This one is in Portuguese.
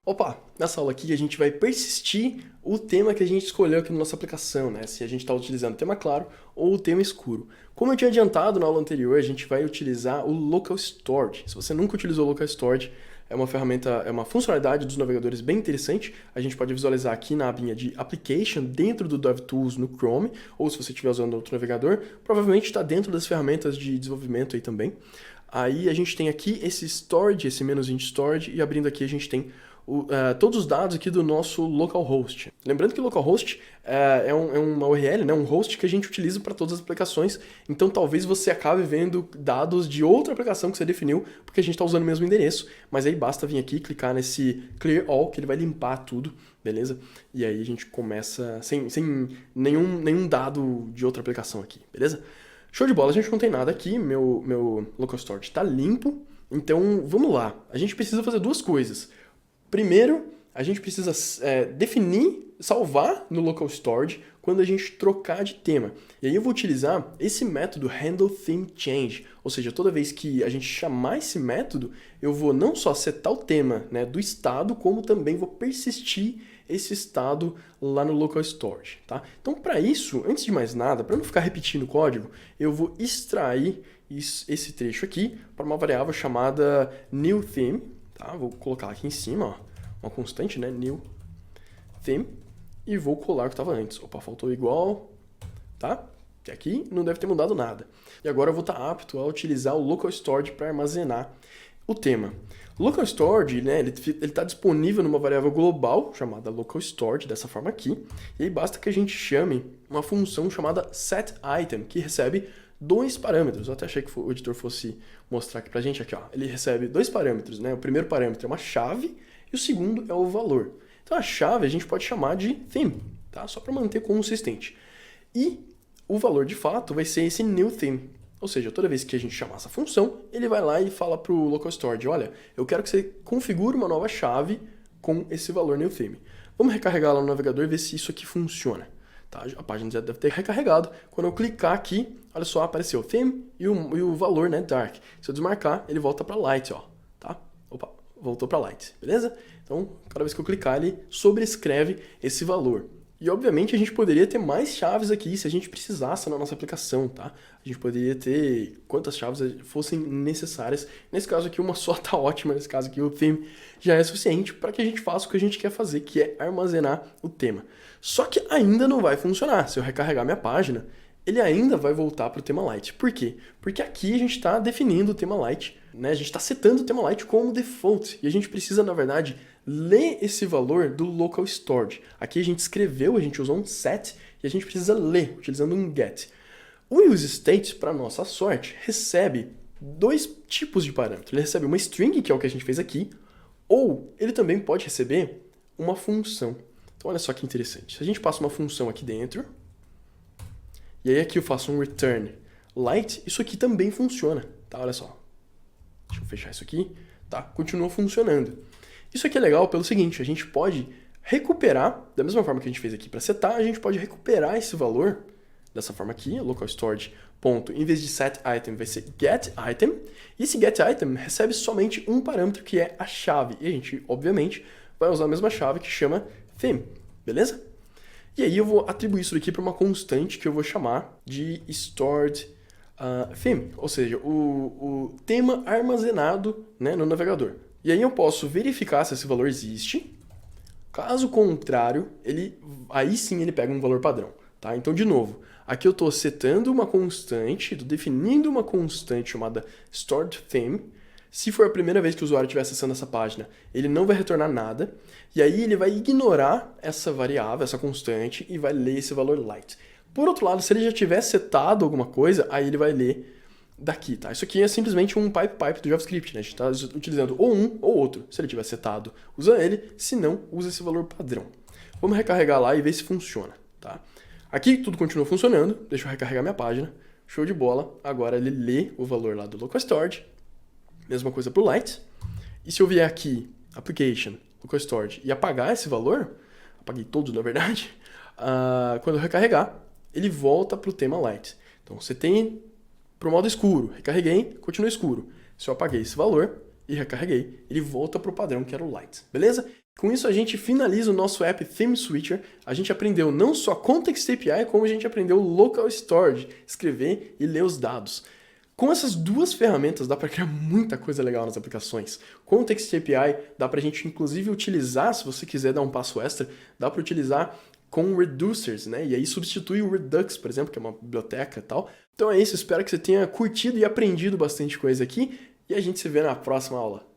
Opa, nessa aula aqui a gente vai persistir o tema que a gente escolheu aqui na nossa aplicação, né? Se a gente está utilizando o tema claro ou o tema escuro. Como eu tinha adiantado na aula anterior, a gente vai utilizar o Local Storage. Se você nunca utilizou o Local Storage, é uma ferramenta, é uma funcionalidade dos navegadores bem interessante. A gente pode visualizar aqui na abinha de Application, dentro do DevTools no Chrome, ou se você estiver usando outro navegador, provavelmente está dentro das ferramentas de desenvolvimento aí também. Aí a gente tem aqui esse Storage, esse menuzinho de Storage, e abrindo aqui a gente tem todos os dados aqui do nosso localhost. Lembrando que localhost é uma URL, né, um host que a gente utiliza para todas as aplicações, então talvez você acabe vendo dados de outra aplicação que você definiu, porque a gente está usando o mesmo endereço, mas aí basta vir aqui e clicar nesse Clear All, que ele vai limpar tudo, beleza? E aí a gente começa sem nenhum dado de outra aplicação aqui, beleza? Show de bola, a gente não tem nada aqui, meu local storage está limpo, então vamos lá. A gente precisa fazer duas coisas. Primeiro, a gente precisa definir, salvar no local storage quando a gente trocar de tema. E aí eu vou utilizar esse método handleThemeChange, ou seja, toda vez que a gente chamar esse método, eu vou não só setar o tema, né, do estado, como também vou persistir esse estado lá no local storage, tá? Então, para isso, antes de mais nada, para não ficar repetindo o código, eu vou extrair esse trecho aqui para uma variável chamada newTheme. Tá, vou colocar aqui em cima, ó, uma constante, né, new theme, e vou colar o que estava antes. Opa, faltou igual, tá? Que aqui não deve ter mudado nada. E agora eu vou estar apto a utilizar o local storage para armazenar o tema. O local storage, né, ele está disponível numa variável global chamada local storage, dessa forma aqui, e aí basta que a gente chame uma função chamada setItem, que recebe dois parâmetros. Eu até achei que o editor fosse mostrar aqui pra gente. Aqui, ó. Ele recebe dois parâmetros, né? O primeiro parâmetro é uma chave e o segundo é o valor. Então a chave a gente pode chamar de theme, tá? Só para manter consistente. E o valor de fato vai ser esse new theme. Ou seja, toda vez que a gente chamar essa função, ele vai lá e fala pro local storage, olha, eu quero que você configure uma nova chave com esse valor new theme. Vamos recarregar lá no navegador e ver se isso aqui funciona. Tá? A página já deve ter recarregado. Quando eu clicar aqui, olha só, apareceu o theme e o valor, né, dark. Se eu desmarcar, ele volta para light, ó, tá? Opa, voltou para light, beleza? Então, cada vez que eu clicar, ele sobrescreve esse valor. E, obviamente, a gente poderia ter mais chaves aqui se a gente precisasse na nossa aplicação, tá? A gente poderia ter quantas chaves fossem necessárias. Nesse caso aqui, uma só tá ótima. Nesse caso aqui, o theme já é suficiente para que a gente faça o que a gente quer fazer, que é armazenar o tema. Só que ainda não vai funcionar. Se eu recarregar minha página, ele ainda vai voltar para o tema light. Por quê? Porque aqui a gente está definindo o tema light, né? A gente está setando o tema light como default. E a gente precisa, na verdade, ler esse valor do local storage. Aqui a gente escreveu, a gente usou um set, e a gente precisa ler, utilizando um get. O useState, para nossa sorte, recebe dois tipos de parâmetro. Ele recebe uma string, que é o que a gente fez aqui, ou ele também pode receber uma função. Então olha só que interessante. Se a gente passa uma função aqui dentro, e aí aqui eu faço um return light, isso aqui também funciona, tá? Olha só. Deixa eu fechar isso aqui, tá? Continua funcionando. Isso aqui é legal pelo seguinte, a gente pode recuperar, da mesma forma que a gente fez aqui para setar, a gente pode recuperar esse valor dessa forma aqui, local storage, ponto, em vez de setItem vai ser getItem, e esse getItem recebe somente um parâmetro que é a chave, e a gente, obviamente, vai usar a mesma chave que chama theme, beleza? E aí eu vou atribuir isso aqui para uma constante que eu vou chamar de stored theme, ou seja, o tema armazenado, né, no navegador. E aí eu posso verificar se esse valor existe. Caso contrário, aí sim ele pega um valor padrão. Tá? Então, de novo, aqui eu estou setando uma constante, estou definindo uma constante chamada storedTheme. Se for a primeira vez que o usuário estiver acessando essa página, ele não vai retornar nada. E aí ele vai ignorar essa variável, essa constante, e vai ler esse valor light. Por outro lado, se ele já tiver setado alguma coisa, aí ele vai ler daqui, tá? Isso aqui é simplesmente um pipe do JavaScript, né? A gente está utilizando ou um ou outro. Se ele tiver setado, usa ele. Se não, usa esse valor padrão. Vamos recarregar lá e ver se funciona, tá? Aqui tudo continua funcionando. Deixa eu recarregar minha página. Show de bola. Agora ele lê o valor lá do local storage. Mesma coisa para o light. E se eu vier aqui, application, local storage, e apagar esse valor, apaguei todos na verdade, quando eu recarregar, ele volta para o tema light. Então você tem para o modo escuro, recarreguei, continua escuro. Se eu apaguei esse valor e recarreguei, ele volta para o padrão que era o light, beleza? Com isso, a gente finaliza o nosso app Theme Switcher. A gente aprendeu não só Context API, como a gente aprendeu Local Storage, escrever e ler os dados. Com essas duas ferramentas, dá para criar muita coisa legal nas aplicações. Context API dá para a gente, inclusive, utilizar, se você quiser dar um passo extra, dá para utilizar com reducers, né? E aí substitui o Redux, por exemplo, que é uma biblioteca e tal. Então é isso, espero que você tenha curtido e aprendido bastante coisa aqui, e a gente se vê na próxima aula.